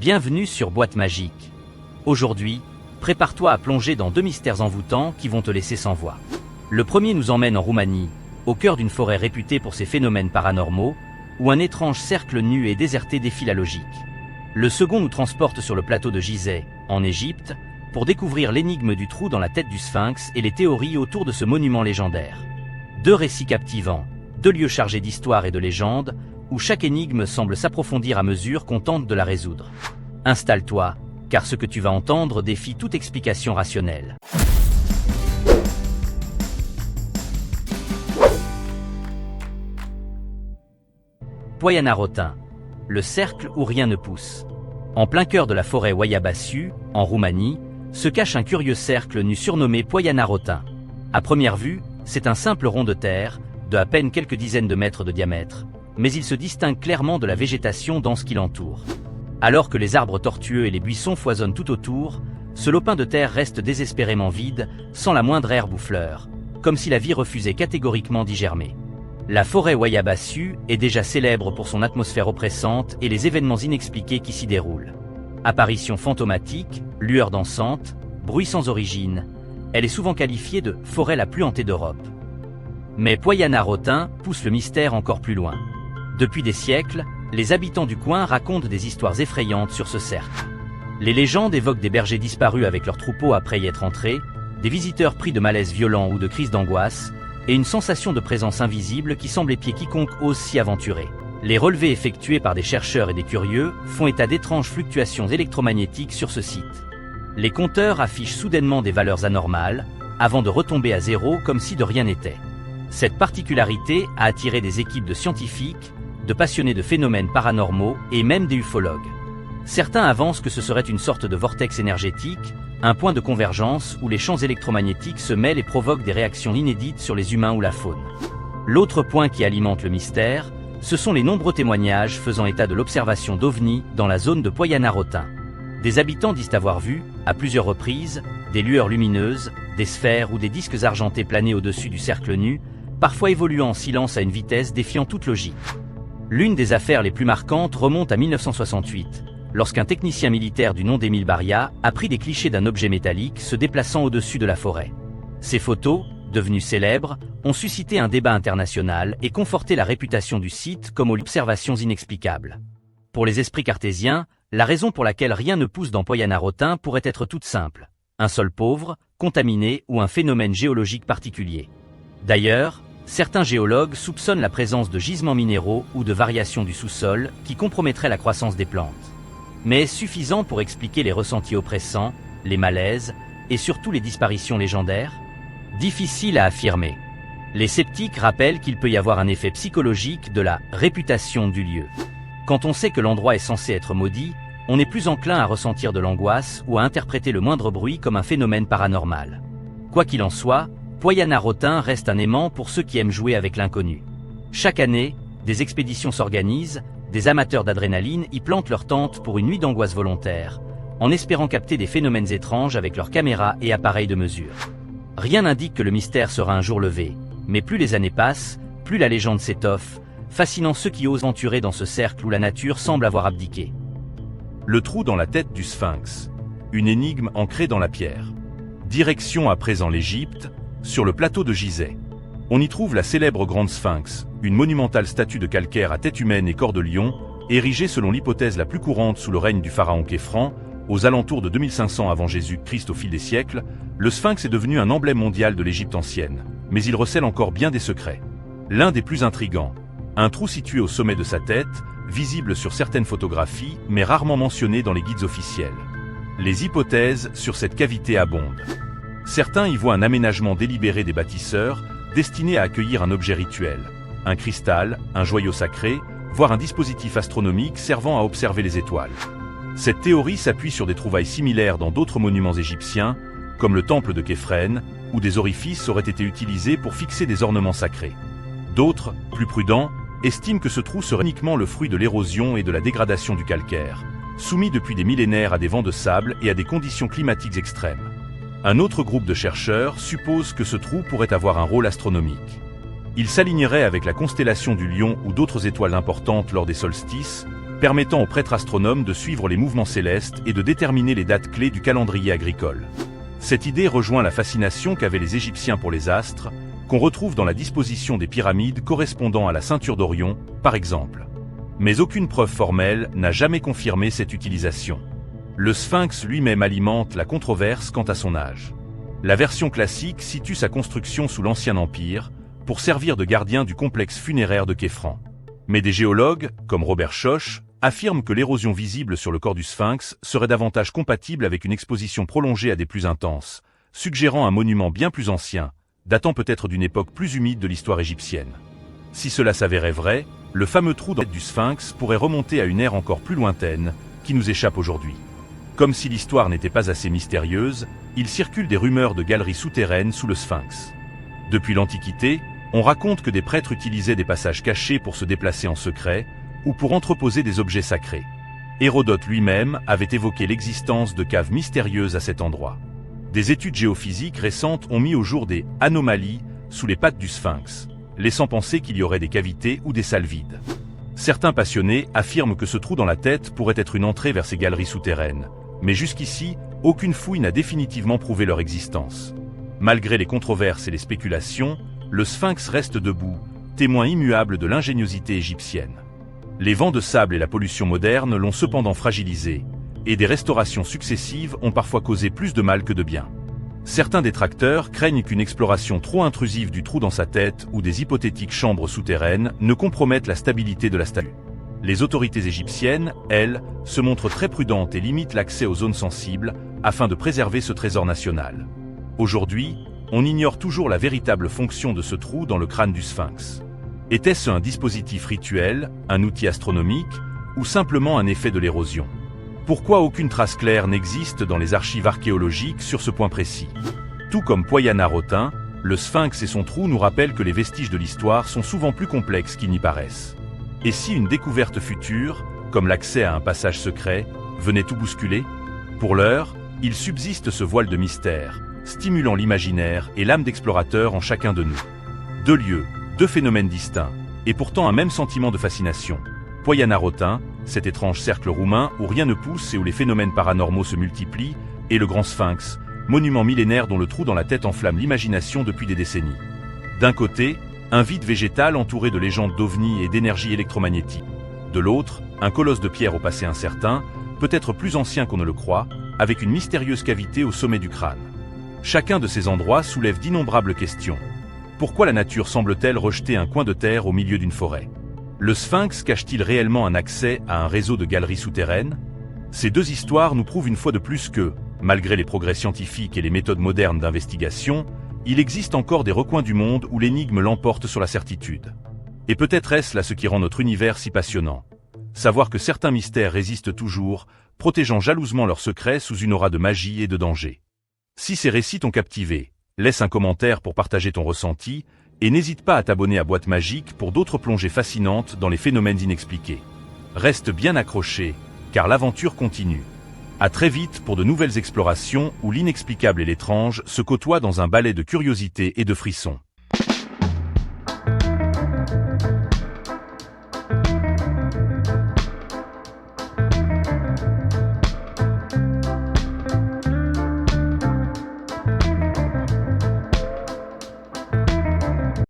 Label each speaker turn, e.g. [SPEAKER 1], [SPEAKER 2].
[SPEAKER 1] Bienvenue sur Boîte Magique. Aujourd'hui, prépare-toi à plonger dans 2 mystères envoûtants qui vont te laisser sans voix. Le premier nous emmène en Roumanie, au cœur d'une forêt réputée pour ses phénomènes paranormaux, où un étrange cercle nu et déserté défie la logique. Le second nous transporte sur le plateau de Gizeh, en Égypte, pour découvrir l'énigme du trou dans la tête du Sphinx et les théories autour de ce monument légendaire. 2 récits captivants, 2 lieux chargés d'histoire et de légendes, où chaque énigme semble s'approfondir à mesure qu'on tente de la résoudre. Installe-toi, car ce que tu vas entendre défie toute explication rationnelle. Poiana-Rotin, le cercle où rien ne pousse. En plein cœur de la forêt Oiabassiu, en Roumanie, se cache un curieux cercle nu surnommé Poiana-Rotin. À première vue, c'est un simple rond de terre, de à peine quelques dizaines de mètres de diamètre, mais il se distingue clairement de la végétation dense qui l'entoure. Alors que les arbres tortueux et les buissons foisonnent tout autour, ce lopin de terre reste désespérément vide, sans la moindre herbe ou fleur, comme si la vie refusait catégoriquement d'y germer. La forêt Oiabassiu est déjà célèbre pour son atmosphère oppressante et les événements inexpliqués qui s'y déroulent. Apparitions fantomatiques, lueurs dansantes, bruits sans origine, elle est souvent qualifiée de « forêt la plus hantée d'Europe ». Mais Poiana-Rotin pousse le mystère encore plus loin. Depuis des siècles, les habitants du coin racontent des histoires effrayantes sur ce cercle. Les légendes évoquent des bergers disparus avec leurs troupeaux après y être entrés, des visiteurs pris de malaise violent ou de crises d'angoisse, et une sensation de présence invisible qui semble épier quiconque ose s'y aventurer. Les relevés effectués par des chercheurs et des curieux font état d'étranges fluctuations électromagnétiques sur ce site. Les compteurs affichent soudainement des valeurs anormales, avant de retomber à zéro comme si de rien n'était. Cette particularité a attiré des équipes de scientifiques, de passionnés de phénomènes paranormaux et même des ufologues. Certains avancent que ce serait une sorte de vortex énergétique, un point de convergence où les champs électromagnétiques se mêlent et provoquent des réactions inédites sur les humains ou la faune. L'autre point qui alimente le mystère, ce sont les nombreux témoignages faisant état de l'observation d'ovnis dans la zone de Poiana-Rotin. Des habitants disent avoir vu, à plusieurs reprises, des lueurs lumineuses, des sphères ou des disques argentés planer au-dessus du cercle nu, parfois évoluant en silence à une vitesse défiant toute logique. L'une des affaires les plus marquantes remonte à 1968, lorsqu'un technicien militaire du nom d'Émile Baria a pris des clichés d'un objet métallique se déplaçant au-dessus de la forêt. Ces photos, devenues célèbres, ont suscité un débat international et conforté la réputation du site comme aux observations inexplicables. Pour les esprits cartésiens, la raison pour laquelle rien ne pousse dans Poiana-Rotin pourrait être toute simple: un sol pauvre, contaminé ou un phénomène géologique particulier. D'ailleurs, certains géologues soupçonnent la présence de gisements minéraux ou de variations du sous-sol qui compromettraient la croissance des plantes. Mais est-ce suffisant pour expliquer les ressentis oppressants, les malaises et surtout les disparitions légendaires? Difficile à affirmer. Les sceptiques rappellent qu'il peut y avoir un effet psychologique de la réputation du lieu. Quand on sait que l'endroit est censé être maudit, on est plus enclin à ressentir de l'angoisse ou à interpréter le moindre bruit comme un phénomène paranormal. Quoi qu'il en soit, Poiana-Rotin reste un aimant pour ceux qui aiment jouer avec l'inconnu. Chaque année, des expéditions s'organisent, des amateurs d'adrénaline y plantent leur tente pour une nuit d'angoisse volontaire, en espérant capter des phénomènes étranges avec leurs caméras et appareils de mesure. Rien n'indique que le mystère sera un jour levé, mais plus les années passent, plus la légende s'étoffe, fascinant ceux qui osent aventurer dans ce cercle où la nature semble avoir abdiqué.
[SPEAKER 2] Le trou dans la tête du Sphinx, une énigme ancrée dans la pierre. Direction à présent l'Égypte, sur le plateau de Gizeh. On y trouve la célèbre Grande Sphinx, une monumentale statue de calcaire à tête humaine et corps de lion, érigée selon l'hypothèse la plus courante sous le règne du pharaon Khéphren, aux alentours de 2500 avant Jésus-Christ. Au fil des siècles, le Sphinx est devenu un emblème mondial de l'Égypte ancienne, mais il recèle encore bien des secrets. L'un des plus intrigants, un trou situé au sommet de sa tête, visible sur certaines photographies, mais rarement mentionné dans les guides officiels. Les hypothèses sur cette cavité abondent. Certains y voient un aménagement délibéré des bâtisseurs, destiné à accueillir un objet rituel, un cristal, un joyau sacré, voire un dispositif astronomique servant à observer les étoiles. Cette théorie s'appuie sur des trouvailles similaires dans d'autres monuments égyptiens, comme le temple de Khéphren, où des orifices auraient été utilisés pour fixer des ornements sacrés. D'autres, plus prudents, estiment que ce trou serait uniquement le fruit de l'érosion et de la dégradation du calcaire, soumis depuis des millénaires à des vents de sable et à des conditions climatiques extrêmes. Un autre groupe de chercheurs suppose que ce trou pourrait avoir un rôle astronomique. Il s'alignerait avec la constellation du Lion ou d'autres étoiles importantes lors des solstices, permettant aux prêtres astronomes de suivre les mouvements célestes et de déterminer les dates clés du calendrier agricole. Cette idée rejoint la fascination qu'avaient les Égyptiens pour les astres, qu'on retrouve dans la disposition des pyramides correspondant à la ceinture d'Orion, par exemple. Mais aucune preuve formelle n'a jamais confirmé cette utilisation. Le Sphinx lui-même alimente la controverse quant à son âge. La version classique situe sa construction sous l'Ancien Empire, pour servir de gardien du complexe funéraire de Képhren. Mais des géologues, comme Robert Schoch, affirment que l'érosion visible sur le corps du Sphinx serait davantage compatible avec une exposition prolongée à des pluies intenses, suggérant un monument bien plus ancien, datant peut-être d'une époque plus humide de l'histoire égyptienne. Si cela s'avérait vrai, le fameux trou dans la tête du Sphinx pourrait remonter à une ère encore plus lointaine, qui nous échappe aujourd'hui. Comme si l'histoire n'était pas assez mystérieuse, il circule des rumeurs de galeries souterraines sous le Sphinx. Depuis l'Antiquité, on raconte que des prêtres utilisaient des passages cachés pour se déplacer en secret, ou pour entreposer des objets sacrés. Hérodote lui-même avait évoqué l'existence de caves mystérieuses à cet endroit. Des études géophysiques récentes ont mis au jour des anomalies sous les pattes du Sphinx, laissant penser qu'il y aurait des cavités ou des salles vides. Certains passionnés affirment que ce trou dans la tête pourrait être une entrée vers ces galeries souterraines, mais jusqu'ici, aucune fouille n'a définitivement prouvé leur existence. Malgré les controverses et les spéculations, le Sphinx reste debout, témoin immuable de l'ingéniosité égyptienne. Les vents de sable et la pollution moderne l'ont cependant fragilisé, et des restaurations successives ont parfois causé plus de mal que de bien. Certains détracteurs craignent qu'une exploration trop intrusive du trou dans sa tête ou des hypothétiques chambres souterraines ne compromettent la stabilité de la statue. Les autorités égyptiennes, elles, se montrent très prudentes et limitent l'accès aux zones sensibles afin de préserver ce trésor national. Aujourd'hui, on ignore toujours la véritable fonction de ce trou dans le crâne du Sphinx. Était-ce un dispositif rituel, un outil astronomique, ou simplement un effet de l'érosion ? Pourquoi aucune trace claire n'existe dans les archives archéologiques sur ce point précis? Tout comme Poyana-Rotin, le Sphinx et son trou nous rappellent que les vestiges de l'histoire sont souvent plus complexes qu'ils n'y paraissent. Et si une découverte future, comme l'accès à un passage secret, venait tout bousculer? Pour l'heure, il subsiste ce voile de mystère, stimulant l'imaginaire et l'âme d'explorateur en chacun de nous. Deux lieux, deux phénomènes distincts, et pourtant un même sentiment de fascination. Poyana-Rotin, cet étrange cercle roumain où rien ne pousse et où les phénomènes paranormaux se multiplient, et le Grand Sphinx, monument millénaire dont le trou dans la tête enflamme l'imagination depuis des décennies. D'un côté, un vide végétal entouré de légendes d'ovnis et d'énergie électromagnétique. De l'autre, un colosse de pierre au passé incertain, peut-être plus ancien qu'on ne le croit, avec une mystérieuse cavité au sommet du crâne. Chacun de ces endroits soulève d'innombrables questions. Pourquoi la nature semble-t-elle rejeter un coin de terre au milieu d'une forêt? Le Sphinx cache-t-il réellement un accès à un réseau de galeries souterraines? Ces deux histoires nous prouvent une fois de plus que, malgré les progrès scientifiques et les méthodes modernes d'investigation, il existe encore des recoins du monde où l'énigme l'emporte sur la certitude. Et peut-être est-ce là ce qui rend notre univers si passionnant. Savoir que certains mystères résistent toujours, protégeant jalousement leurs secrets sous une aura de magie et de danger. Si ces récits t'ont captivé, laisse un commentaire pour partager ton ressenti, et n'hésite pas à t'abonner à Boîte Magique pour d'autres plongées fascinantes dans les phénomènes inexpliqués. Reste bien accroché, car l'aventure continue. À très vite pour de nouvelles explorations où l'inexplicable et l'étrange se côtoient dans un ballet de curiosité et de frissons.